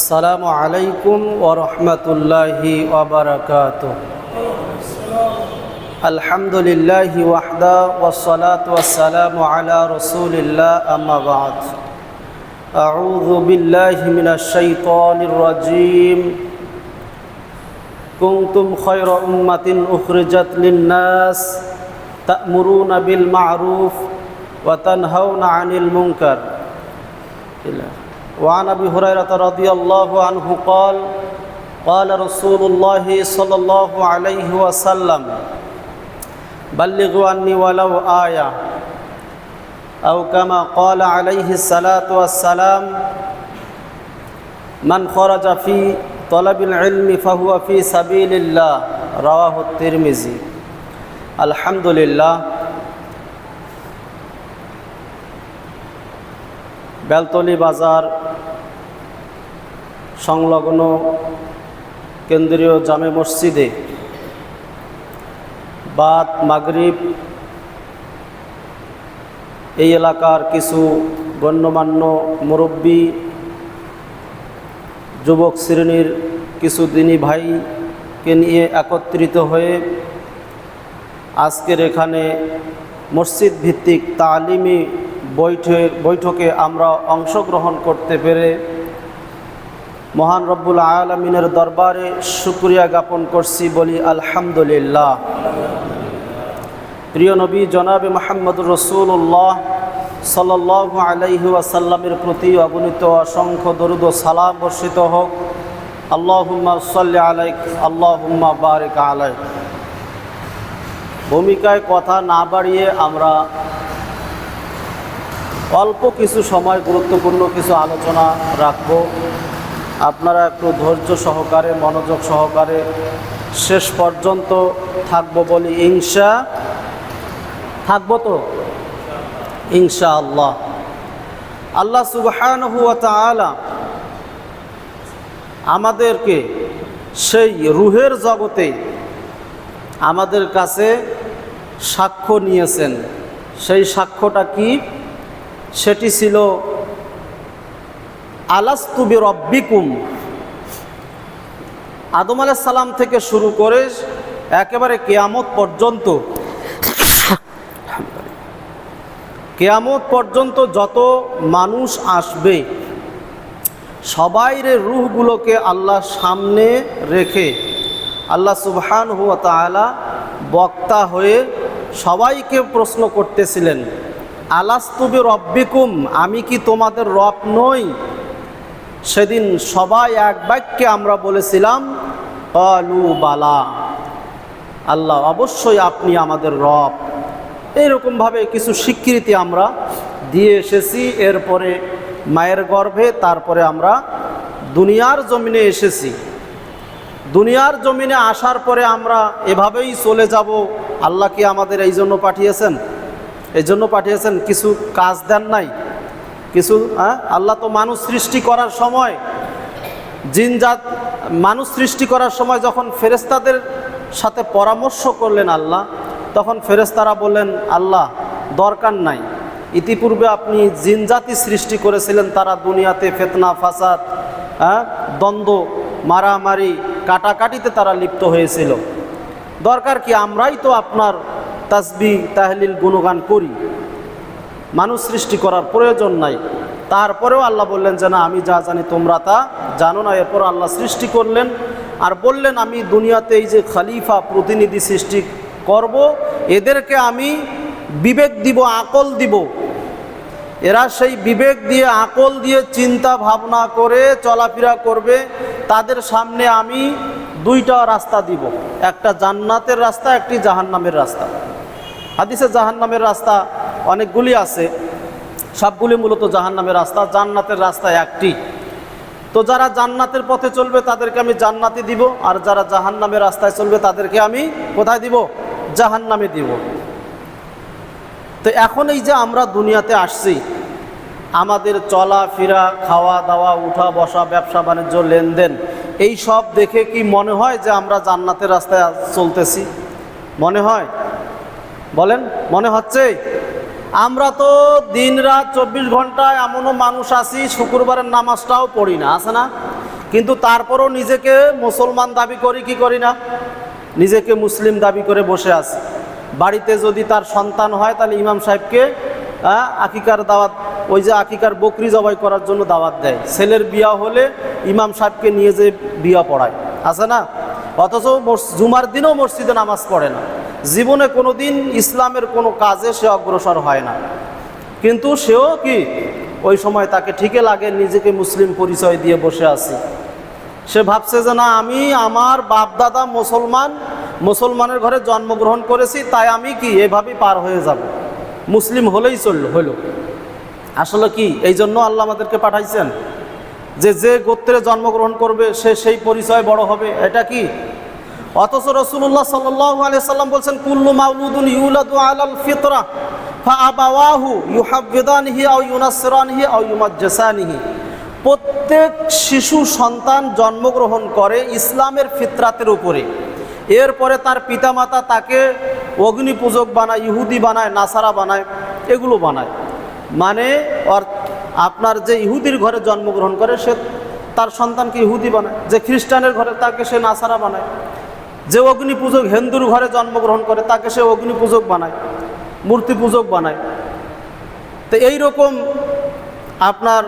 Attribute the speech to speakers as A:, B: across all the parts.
A: আসসালামু আলাইকুম ওয়া রাহমাতুল্লাহি ওয়া বারাকাতুহু। আলহামদুলিল্লাহি ওয়াহদা ওয়াসসালাতু ওয়াসসালামু আলা রাসূলিল্লাহ আম্মা বা'দ। আউযু বিল্লাহি মিনাশ শাইতানির রাজীম। কুনতুম খায়রা উম্মাতিন উখরিজাত লিন-নাস তা'মুরুনা বিল মা'রুফ ওয়া তানহাউনা 'আনিল মুনকার। وعن أبي هريرة رضي الله عنه قال قال رسول الله صلى الله عليه وسلم بلغوا عني ولو آية أو كما قال عليه الصلاة والسلام من خرج في طلب العلم فهو في سبيل الله رواه الترمذي। الحمد لله। বেলতলী বাজার সংলগ্ন কেন্দ্রীয় জামে মসজিদে বাদ মাগরিব এই এলাকার কিছু গণ্যমান্য মুরব্বী, যুবক শ্রেণীর কিছু দিনী ভাইকে নিয়ে একত্রিত হয়ে আজকের এখানে মসজিদ ভিত্তিক তালিমি বৈঠকে আমরা অংশগ্রহণ করতে পেরে মহান রব্বুল আলামিনের দরবারে শুকরিয়া জ্ঞাপন করছি, বলি আলহামদুলিল্লাহ। প্রিয় নবী জনাবে মুহাম্মদুর রাসূলুল্লাহ সাল্লাল্লাহু আলাইহি ওয়াসাল্লামের প্রতি অগণিত অসংখ্য দরুদ ও সালাম বর্ষিত হোক। আল্লাহুম্মা সাল্লি আলাইক আল্লাহুম্মা বারিক আলাইক। ভূমিকায় কথা না বাড়িয়ে আমরা অল্প কিছু সময় গুরুত্বপূর্ণ কিছু আলোচনা রাখব। আপনারা একটু ধৈর্য সহকারে, মনোযোগ সহকারে শেষ পর্যন্ত থাকবো বলি থাকবো তো ইনশাআল্লাহ। আল্লাহ সুবহানাহু ওয়া তাআলা আমাদেরকে সেই রুহের জগতে আমাদের কাছে সাক্ষ্য নিয়েছেন। সেই সাক্ষ্যটা কি? সেটি ছিল আলাস্তু বিরব্বিকুম। আদম আলাইহিস সালাম থেকে শুরু করে একেবারে কিয়ামত পর্যন্ত যত মানুষ আসবে সবাইরে রূহগুলোকে আল্লাহ সামনে রেখে আল্লাহ সুবহানাহু ওয়া তাআলা বক্তা হয়ে সবাইকে প্রশ্ন করতেছিলেন, আলাস্তু বিরব্বিকুম, আমি কি তোমাদের রব নই? সেদিন সবাই এক বাক্যে আমরা বলেছিলাম ক্বালু বালা, আল্লাহ অবশ্যই আপনি আমাদের রব। এইরকমভাবে কিছু স্বীকৃতি আমরা দিয়ে এসেছি। এরপরে মায়ের গর্ভে, তারপরে আমরা দুনিয়ার জমিনে এসেছি। দুনিয়ার জমিনে আসার পরে আমরা এভাবেই চলে যাব। আল্লাহ কি আমাদের এই জন্য পাঠিয়েছেন? এই জন্য পাঠিয়েছেন, কিছু কাজ দেন নাই কিছু। আল্লাহ তো মানুষ সৃষ্টি করার সময়, জিনজাত মানুষ সৃষ্টি করার সময় যখন ফেরেশতাদের সাথে পরামর্শ করলেন আল্লাহ, তখন ফেরেশতারা বললেন, আল্লাহ দরকার নাই, ইতিপূর্বে আপনি জিনজাতি সৃষ্টি করেছিলেন, তারা দুনিয়াতে ফিতনা ফাসাদ, দ্বন্দ্ব, মারামারি, কাটাকাটিতে তারা লিপ্ত হয়েছিল। দরকার কি? আমরাই তো আপনার তাসবিহ তাহলিল গুণগান করি, মানুষ সৃষ্টি করার প্রয়োজন নাই। তারপরেও আল্লাহ বললেন যে না, আমি যা জানি তোমরা তা জানো না। এরপর আল্লাহ সৃষ্টি করলেন আর বললেন, আমি দুনিয়াতে এই যে খলিফা প্রতিনিধি সৃষ্টি করব, এদেরকে আমি বিবেক দিব, আকল দিব। এরা সেই বিবেক দিয়ে, আকল দিয়ে চিন্তা ভাবনা করে চলাফেরা করবে। তাদের সামনে আমি দুইটা রাস্তা দিব, একটা জান্নাতের রাস্তা, একটি জাহান্নামের রাস্তা। হাদিসে জাহান্নামের রাস্তা অনেকগুলি আছে, সবগুলি মূলত জাহান্নামের রাস্তা। জান্নাতের রাস্তা একটি। তো যারা জান্নাতের পথে চলবে তাদেরকে আমি জান্নাতে দিব, আর যারা জাহান্নামের রাস্তায় চলবে তাদেরকে আমি কোথায় দিব? জাহান্নামে দিব। তো এখন এই যে আমরা দুনিয়াতে আসছি, আমাদের চলাফেরা, খাওয়া দাওয়া, উঠা বসা, ব্যবসা বাণিজ্য, লেনদেন, এই সব দেখে কি মনে হয় যে আমরা জান্নাতের রাস্তায় চলতেছি? মনে হয়? বলেন, মনে হচ্ছে? আমরা তো দিন রাত 24 ঘন্টা এমনও মানুষ আছি শুক্রবারের নামাজটাও পড়ি না, আছে না? কিন্তু তারপরও নিজেকে মুসলমান দাবি করি কি করি না, নিজেকে মুসলিম দাবি করে বসে আছি। বাড়িতে যদি তার সন্তান হয় তাহলে ইমাম সাহেবকে আকিকার দাওয়াত, ওই যে আকিকার বকরি জবাই করার জন্য দাওয়াত দেয়। ছেলের বিয়া হলে ইমাম সাহেবকে নিয়ে যে বিয়া পড়ায়, আছে না? অথচ জুমার দিনও মসজিদে নামাজ পড়ে না, জীবনে কোনো দিন ইসলামের কোনো কাজে সে অগ্রসর হয় না। কিন্তু সেও কি ওই সময় তাকে ঠিকই লাগে নিজেকে মুসলিম পরিচয় দিয়ে বসে আছে। সে ভাবছে যে না, আমি আমার বাপ দাদা মুসলমানের ঘরে জন্মগ্রহণ করেছি, তাই আমি কি এভাবেই পার হয়ে যাব, মুসলিম হলেই হলো। আসলে কি এই জন্য আল্লাহ আমাদেরকে পাঠাইছেন যে যে গোত্রে জন্মগ্রহণ করবে সে সেই পরিচয় বড় হবে, এটা কি? অথচ রাসূলুল্লাহ সাল্লাল্লাহু আলাইহি সাল্লাম বলছেন, কুল্লু মাউলুদুন ইউলাদু আলাল ফিতরা ফাআবাওয়াহু ইউহাব্বিদানিহি আও ইউনাসসিরানিহি আও ইউমাজ্জিসানিহি। প্রত্যেক শিশু সন্তান জন্মগ্রহণ করে ইসলামের ফিতরাতের উপরে, এরপরে তার পিতামাতা তাকে অগ্নি পূজক বানায়, ইহুদি বানায়, নাসারা বানায়, এগুলো বানায়। মানে আপনার যে ইহুদির ঘরে জন্মগ্রহণ করে সে তার সন্তানকে ইহুদি বানায়, যে খ্রিস্টানের ঘরে তাকে সে নাসারা বানায়, যে অগ্নি পূজক হিন্দুর ঘরে জন্মগ্রহণ করে তাকে সে অগ্নি পূজক বানায়, মূর্তি পূজক বানায়। তো এইরকম আপনার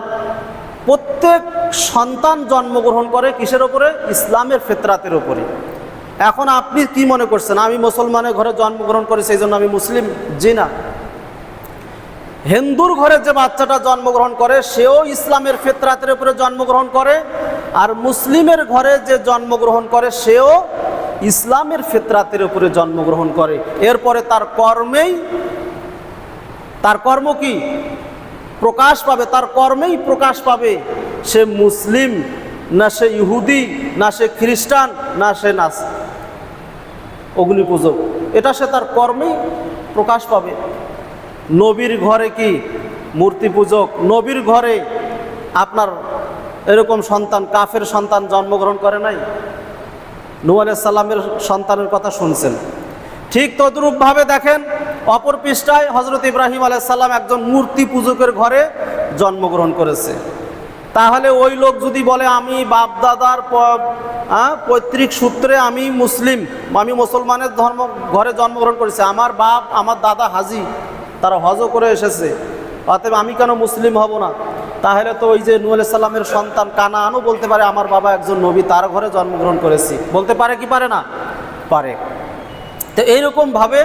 A: প্রত্যেক সন্তান জন্মগ্রহণ করে কিসের ওপরে? ইসলামের ফিতরাতের ওপরে। এখন আপনি কি মনে করছেন আমি মুসলমানের ঘরে জন্মগ্রহণ করি সেই জন্য আমি মুসলিম? জি না। হিন্দুর ঘরে যে বাচ্চাটা জন্মগ্রহণ করে সেও ইসলামের ফিতরাতের উপরে জন্মগ্রহণ করে, আর মুসলিমের ঘরে যে জন্মগ্রহণ করে সেও ইসলামের ফিতরাতের উপরে জন্মগ্রহণ করে। এরপরে তার কর্ম কি প্রকাশ পাবে, তার কর্মেই প্রকাশ পাবে সে মুসলিম না সে ইহুদি না সে খ্রিস্টান না সে অগ্নিপূজক, এটা সে তার কর্মেই প্রকাশ পাবে। নবীর ঘরে কি মূর্তি পূজক, নবীর ঘরে আপনার এরকম সন্তান কাফের সন্তান জন্মগ্রহণ করে নাই? নূহ আলাইহিস সালামের সন্তানের কথা শুনছেন। ঠিক তদ্রূপভাবে দেখেন অপর পৃষ্ঠায় হযরত ইব্রাহিম আলাইহিস সালাম একজন মূর্তি পূজকের ঘরে জন্মগ্রহণ করেছে। তাহলে ওই লোক যদি বলে আমি বাপ দাদার পৈতৃক সূত্রে আমি মুসলমানের ঘরে জন্মগ্রহণ করেছি, আমার বাপ আমার দাদা হাজি, তারা হজও করে এসেছে, অতএব আমি কেন মুসলিম হব না? তাহলে তো ওই যে নূহ আলাইহিস সালামের সন্তান কানানও বলতে পারে আমার বাবা একজন নবী, তার ঘরে জন্মগ্রহণ করেছি, বলতে পারে কি পারে না? পারে। তো এইরকমভাবে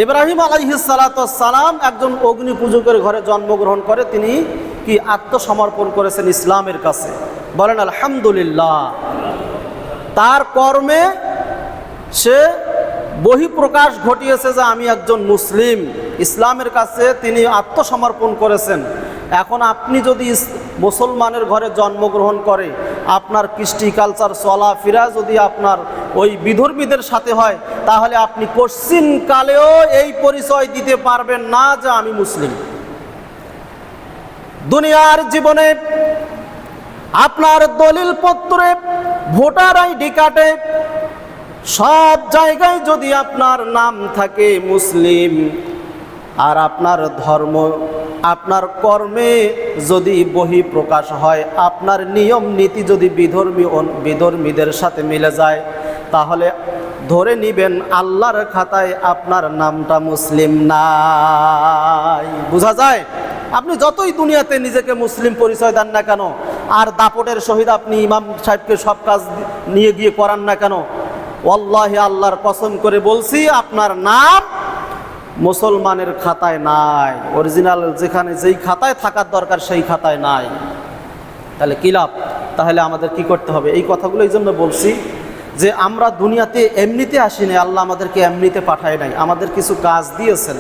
A: ইব্রাহিম আলাইহিস সালাম একজন অগ্নি পূজকের ঘরে জন্মগ্রহণ করে তিনি কি আত্মসমর্পণ করেছেন ইসলামের কাছে, বলেন আলহামদুলিল্লাহ। তার কর্মে সে বহিঃপ্রকাশ ঘটিয়েছে যে আমি একজন মুসলিম, ইসলামের কাছে তিনি আত্মসমর্পণ করেছেন। এখন আপনি যদি মুসলমানের ঘরে জন্মগ্রহণ করে আপনার কৃষ্টি কালচার চলাফেরা যদি আপনার ওই বিধর্মীদের সাথে হয়, তাহলে আপনি কোশ্চিনকালেও এই পরিচয় দিতে পারবেন না যে আমি মুসলিম। দুনিয়ার জীবনে আপনার দলিলপত্রে, ভোটার আইডি কার্ডে সব জায়গায় যদি আপনার নাম থাকে মুসলিম, আর আপনার ধর্ম আপনার কর্মে যদি বহিঃপ্রকাশ হয়, আপনার নিয়ম নীতি যদি বিধর্মীদের সাথে মিলে যায়, তাহলে ধরে নিবেন আল্লাহর খাতায় আপনার নামটা মুসলিম নাই। বোঝা যায়? আপনি যতই দুনিয়াতে নিজেকে মুসলিম পরিচয় দেন না কেন, আর দাপটের সহিত আপনি ইমাম সাহেবকে সব কাজ নিয়ে গিয়ে করান না কেন, ওয়াল্লাহি আল্লাহর কসম করে বলছি আপনার নাম মুসলমানের খাতায় নাই। অরিজিনাল যেখানে যেই খাতায় থাকার দরকার সেই খাতায় নাই। তাহলে কি লাভ? তাহলে আমাদের কি করতে হবে? এই কথাগুলো এই জন্য বলছি যে আমরা দুনিয়াতে এমনিতে আসিনি, আল্লাহ আমাদেরকে এমনিতে পাঠায় নাই, আমাদের কিছু কাজ দিয়েছেন।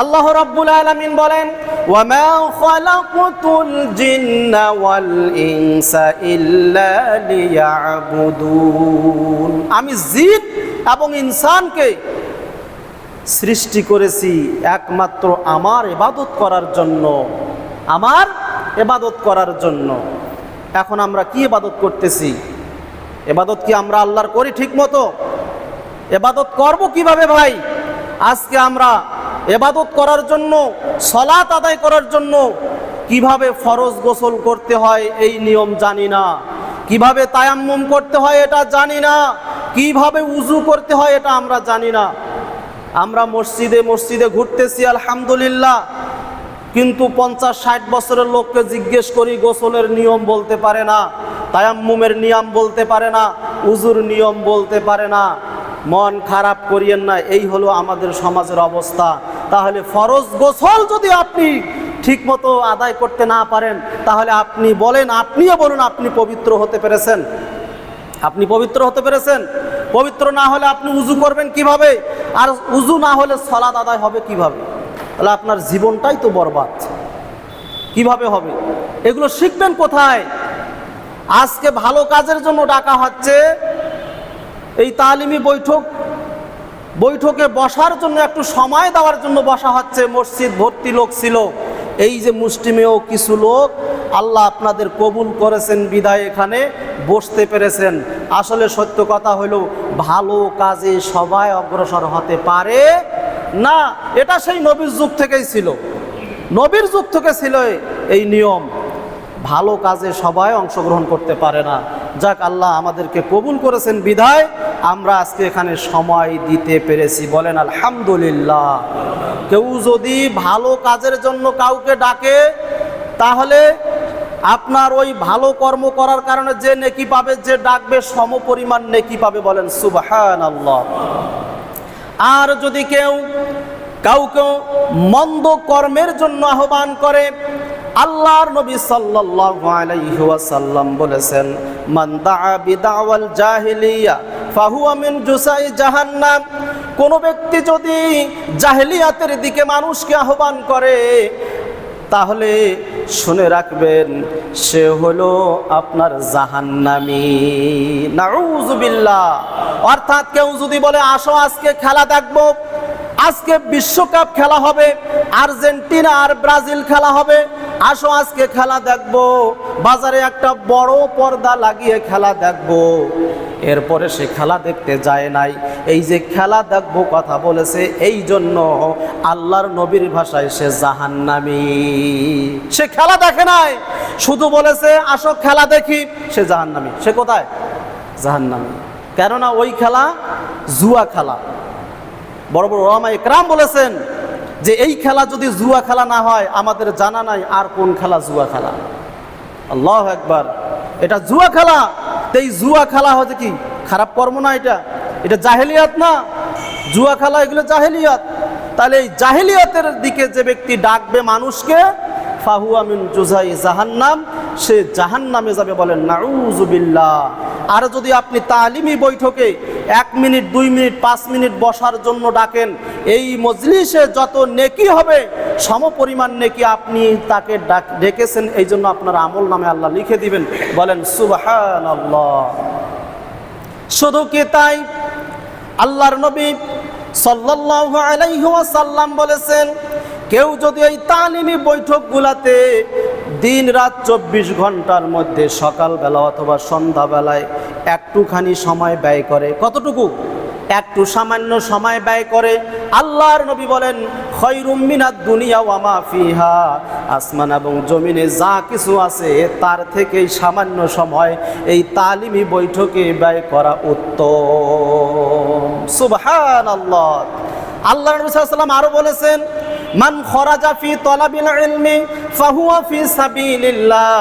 A: আল্লাহ রাব্বুল আলামিন বলেন, ওয়া মা খালাকুতুল জিন্না ওয়াল ইনসা ইল্লা লিয়াবুদুন। আমি জিন এবং ইনসানকে সৃষ্টি করেছি একমাত্র আমার ইবাদত করার জন্য, আমার ইবাদত করার জন্য। এখন আমরা কি ইবাদত করতেছি? ইবাদত কি আমরা আল্লাহর করি ঠিক মতো? ইবাদত করব কিভাবে ভাই? আজকে আমরা ইবাদত করার জন্য, সালাত আদায় করার জন্য কিভাবে ফরজ গোসল করতে হয় এই নিয়ম জানি না, কিভাবে তায়াম্মুম করতে হয় এটা জানি না, কিভাবে উজু করতে হয় এটা আমরা জানি না। আমরা মসজিদে মসজিদে ঘুরতেছি আলহামদুলিল্লাহ, কিন্তু 50-60 বছরের লোককে জিজ্ঞেস করি, গোসলের নিয়ম বলতে পারে না, তায়াম্মুমের নিয়ম বলতে পারে না, উজুর নিয়ম বলতে পারে না। মন খারাপ করিয়েন না, এই হলো আমাদের সমাজের অবস্থা। তাহলে ফরজ গোসল যদি আপনি ঠিকমতো আদায় করতে না পারেন, তাহলে আপনি বলেন, আপনিও বলুন, আপনি পবিত্র হতে পেরেছেন? আপনি পবিত্র হতে পেরেছেন? পবিত্র না হলে আপনি উজু করবেন কিভাবে? আর উজু না হলে সালাত আদায় হবে কিভাবে? তাহলে আপনার জীবনটাই তো বরবাদ। কিভাবে হবে? এগুলো শিখবেন কোথায়? আজকে ভালো কাজের জন্য ডাকা হচ্ছে, এই তালিমি বৈঠকে বসার জন্য, একটু সময় দেওয়ার জন্য বসা হচ্ছে। মসজিদ ভর্তি লোক ছিল, এই যে মুষ্টিমেয় কিছু লোক আল্লাহ আপনাদের কবুল করেছেন বিদায় এখানে বসতে পেরেছেন। আসলে সত্য কথা হলো, ভালো কাজে সবাই অগ্রসর হতে পারে না। এটা সেই নবীর যুগ থেকেই ছিল, নবীর যুগ থেকে ছিল এই নিয়ম। ভালো কাজে সবাই অংশগ্রহণ করতে পারে না। যাক, আল্লাহ আমাদেরকে কবুল করেছেন বিধায় আমরা আজকে এখানে সময় দিতে পেরেছি। বলেন আলহামদুলিল্লাহ। কেউ যদি ভালো কাজের জন্য কাউকে ডাকে, তাহলে আপনার ওই ভালো কর্ম করার কারণে যে নেকি পাবে, যে ডাকবে সমপরিমাণ নেকি পাবে। বলেন সুবহানাল্লাহ। আর যদি কেউ কাউকে মন্দ কর্মের জন্য আহ্বান করে, আল্লাহর নবী সাল্লাল্লাহু আলাইহি ওয়াসাল্লাম বলেছেন, মান দাআ বিদাওয়াল জাহিলিয়া ফাহুয়া মিন জুসাই জাহান্নাম। কোন ব্যক্তি যদি জাহেলিয়াতের দিকে মানুষকে আহ্বান করে, তাহলে শুনে রাখবেন সে হলো আপনার জাহান্নামী। নাউযুবিল্লাহ। অর্থাৎ কেউ যদি বলে, আসো আজকে খেলা দেখবো, আজকে বিশ্বকাপ খেলা হবে, আর্জেন্টিনা আর ব্রাজিল খেলা হবে, আসো আজকে খেলা দেখবো, বাজারে একটা বড় পর্দা লাগিয়ে খেলা দেখবো, এরপরে সে খেলা দেখতে যায় নাই। এই যে খেলা দেখবো কথা বলেছে, এই জন্য আল্লাহর নবীর ভাষায় সে জাহান্নামী। সে খেলা দেখে নাই, শুধু বলেছে আসো খেলা দেখি, সে জাহান্নামী। সে কোথায়? জাহান্নামী। কেননা ওই খেলা জুয়া খেলা। বড় বড় ওলামা ইকরাম বলেছেন যে এই খেলা যদি জুয়া খেলা না হয়, আমাদের জানা নাই আর কোন খেলা জুয়া খেলা। আল্লাহু আকবার। এটা জুয়া খেলা। এই জুয়া খেলা হচ্ছে কি খারাপ কর্ম না? এটা জাহেলিয়াত না? জুয়া খেলা এগুলো জাহেলিয়াত। তাহলে এই জাহেলিয়াতের দিকে যে ব্যক্তি ডাকবে মানুষকে, ফাহুয়া মিন জুসাই জাহান্নাম, সে জাহান্নামে যাবে। বলেন নাউযুবিল্লাহ। আর যদি আপনি তালিমি বৈঠকে 1 মিনিট 2 মিনিট 5 মিনিট বসার জন্য ডাকেন, এই মজলিসে যত নেকি হবে সমপরিমাণ নেকি আপনি তাকে ডেকেছেন, এই জন্য আপনার আমল নামে আল্লাহ লিখে দিবেন। বলেন সুবহানাল্লাহ। শুধু কি তাই, আল্লাহর নবী সাল্লাল্লাহু আলাইহি ওয়াসাল্লাম বলেছেন, কেউ যদি এই তালিমি বৈঠকগুলাতে দিন রাত 24 ঘন্টার মধ্যে সকালবেলা অথবা সন্ধ্যাবেলায় একটুখানি সময় ব্যয় করে, কতটুকু? একটু সামান্য সময় ব্যয় করে, আল্লাহর নবী বলেন খায়রুম মিনাদ দুনিয়া ওয়া মা ফিহা, আসমান এবং জমিনে যা কিছু আছে তার থেকেই সামান্য সময় এই তালিমি বৈঠকে ব্যয় করা উত্তম। সুবহানাল্লাহ। আল্লাহ নবী সাল্লাল্লাহু আলাইহি ওয়াসাল্লাম আরো বলেছেন, মান খরাজা ফি তলাবিল ইলমি ফাহুয়া ফি সাবিলিল্লাহ।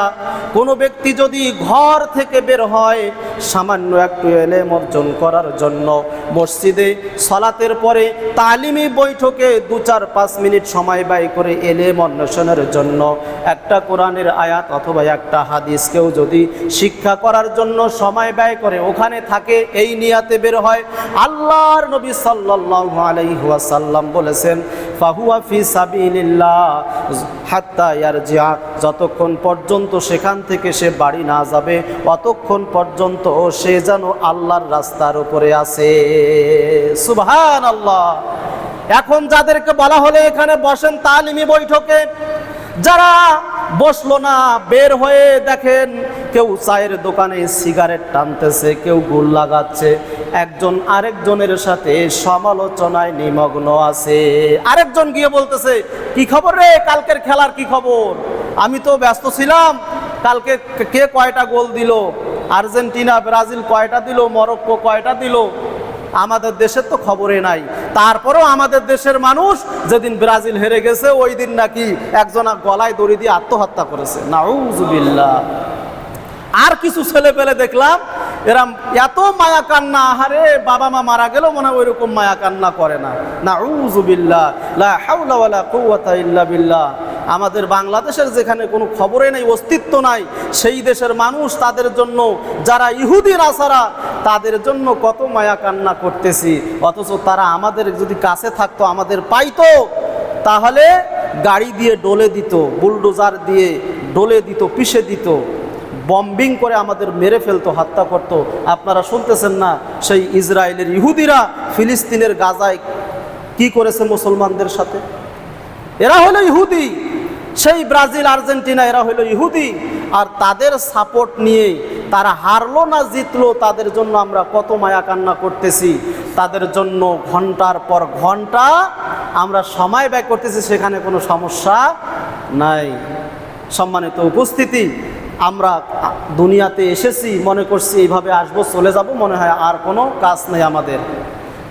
A: কোন ব্যক্তি যদি ঘর থেকে বের হয় সামান্য একটু ইলম অর্জন করার জন্য, মসজিদে সালাতের পরে তালিমি বৈঠকে 2-4-5 মিনিট সময় ব্যয় করে ইলম অন্বেষণের জন্য, একটা কোরআনের আয়াত অথবা একটা হাদিস কেউ যদি শিক্ষা করার জন্য সময় ব্যয় করে, ওখানে থাকে, এই নিয়াতে বের হয়, আল্লাহর নবী সাল্লাল্লাহু আলাইহি ওয়াসাল্লাম বলেছেন ফাহুয়া ফি সাবিলিল্লাহ হাত্তা ইয়ারজিআ, যতক্ষণ পর্যন্ত সেখান থেকে সে বাড়ি না যাবে ততক্ষণ পর্যন্ত সে যেন আল্লাহর রাস্তার উপরে আছে। সুবহানাল্লাহ। এখন যাদেরকে বলা হলে এখানে বসেন তালিমি বৈঠকে, যারা বসলো না, বের হয়ে দেখেন কেউ চায়ের দোকানে সিগারেট টানতেছে, কেউ গুল লাগাচ্ছে, একজন আরেকজনের সাথে সমালোচনায় নিমগ্ন আছে। আরেকজন গিয়ে বলতেছে, কি খবর রে, কালকের খেলার কি খবর? আমি তো ব্যস্ত ছিলাম, কালকে কে কয়টা গোল দিল, আর্জেন্টিনা ব্রাজিল কয়টা দিল, মরক্কো কয়টা দিল, আমাদের দেশের তো খবরে নাই। তারপরেও আমাদের দেশের মানুষ যেদিন ব্রাজিল হেরে গেছে ওই দিন নাকি একজনা গলায় দড়ি দিয়ে আত্মহত্যা করেছে, নাউজুবিল্লাহ। আর কিছু ছেলে পেলে দেখলাম এরা এত মায়া কান্না, আহারে বাবা মা মারা গেলেও মনে হয় ওইরকম মায়া কান্না করে না, নাউজুবিল্লাহ, লা হাওলা ওয়ালা কুওয়াতা ইল্লা বিল্লাহ। আমাদের বাংলাদেশের যেখানে কোনো খবরে নেই, অস্তিত্ব নাই, সেই দেশের মানুষ তাদের জন্য, যারা ইহুদি নাসারা তাদের জন্য কত মায়া কান্না করতেছি, অথচ তারা আমাদের যদি কাছে থাকতো, আমাদের পাইতো, তাহলে গাড়ি দিয়ে ডলে দিত, বুলডোজার দিয়ে ডলে দিত, পিষে দিত, বম্বিং করে আমাদের মেরে ফেলতো, হত্যা করতো। আপনারা শুনতেছেন না সেই ইসরায়েলের ইহুদিরা ফিলিস্তিনের গাজায় কি করেছে মুসলমানদের সাথে? এরা হলো ইহুদি, সেই ব্রাজিল আর্জেন্টিনা এরা হলো ইহুদি, আর তাদের সাপোর্ট নিয়ে তারা হারলো না জিতলো, তাদের জন্য আমরা কত মায়া কান্না করতেছি, তাদের জন্য ঘন্টার পর ঘন্টা আমরা সময় ব্যয় করতেছি, সেখানে কোনো সমস্যা নাই। সম্মানিত উপস্থিতি, আমরা দুনিয়াতে এসেছি, মনে করছি এইভাবে আসবো চলে যাব, মনে হয় আর কোনো কাজ নেই আমাদের।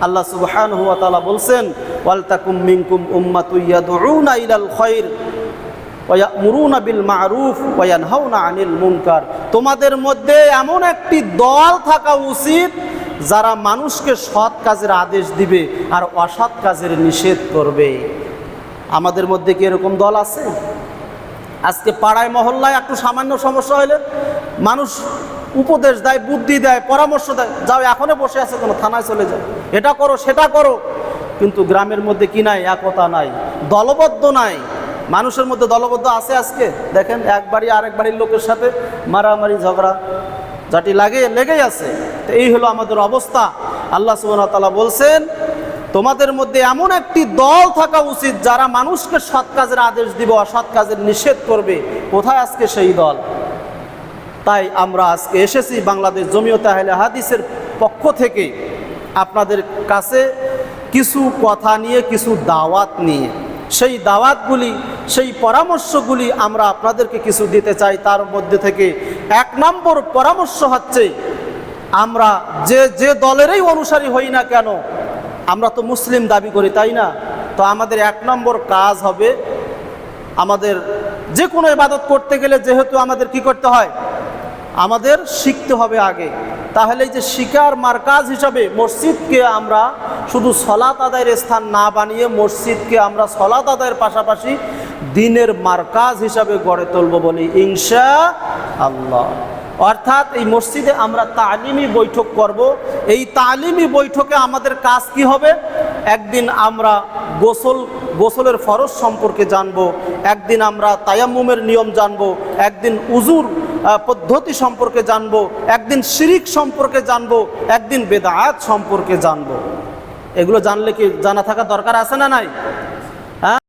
A: আল্লাহ সুবহানাহু ওয়া তাআলা বলছেন, ওয়ালতাকুম মিনকুম উম্মাতুন ইয়াদউনা ইলাল খায়র ওয়া ইয়ামুরুনা বিল মা'রুফ ওয়া ইয়ানহাউনা আনিল মুনকার। তোমাদের মধ্যে এমন একটি দল থাকা উচিত যারা মানুষকে সৎ কাজের আদেশ দিবে আর অসৎ কাজের নিষেধ করবে। আমাদের মধ্যে কি এরকম দল আছে? আজকে পাড়ায় মহল্লায় একটু সামান্য সমস্যা হলে মানুষ উপদেশ দেয়, বুদ্ধি দেয়, পরামর্শ দেয়, যাও এখনো বসে আছে কেন, থানায় চলে যাও, এটা করো সেটা করো। কিন্তু গ্রামের মধ্যে কি নাই? একতা নাই, দলবদ্ধ নাই। মানুষের মধ্যে দলবদ্ধ আছে আজকে? দেখেন এক বাড়ি আরেক বাড়ির লোকের সাথে মারামারি ঝগড়া জাটি লেগেই আছে। তো এই হলো আমাদের অবস্থা। আল্লাহ সুবহানাহু ওয়া তাআলা বলছেন, তোমাদের মধ্যে এমন একটি দল থাকা উচিত যারা মানুষকে সৎ কাজের আদেশ দিবে, অসৎ কাজের নিষেধ করবে। কোথায় আজকে সেই দল? তাই আমরা আজকে এসেছি বাংলাদেশ জমিয়তে আহলে হাদিসের পক্ষ থেকে আপনাদের কাছে কিছু কথা নিয়ে, কিছু দাওয়াত নিয়ে। সেই দাওয়াতগুলি, সেই পরামর্শগুলি আমরা আপনাদেরকে কিছু দিতে চাই। তার মধ্যে থেকে 1 নম্বর পরামর্শ হচ্ছে, আমরা যে দলেরই অনুসারী হই না কেন, আমরা তো মুসলিম দাবি করি, তাই না? তো আমাদের 1 নম্বর কাজ হবে, আমাদের যে কোনো ইবাদত করতে গেলে যেহেতু আমাদের কি করতে হয়, আমাদের শিখতে হবে আগে। তাহলে এই যে শিকার মার্কাজ হিসাবে মসজিদকে আমরা শুধু সলাত আদায়ের স্থান না বানিয়ে মসজিদকে আমরা সলাত আদায়ের পাশাপাশি দিনের মার্কাজ হিসাবে গড়ে তুলব বলি ইনশাআল্লাহ। অর্থাৎ এই মসজিদে আমরা তালিমি বৈঠক করব। এই তালিমি বৈঠকে আমাদের কাজ কি হবে? একদিন আমরা গোসলের ফরজ সম্পর্কে জানব, একদিন আমরা তায়াম্মুমের নিয়ম জানব, একদিন উজুর পদ্ধতি সম্পর্কে জানব, একদিন শিরিক সম্পর্কে জানব, একদিন বেদাত সম্পর্কে জানব। এগুলো জানলে কি জানা থাকা দরকার আছে না নাই?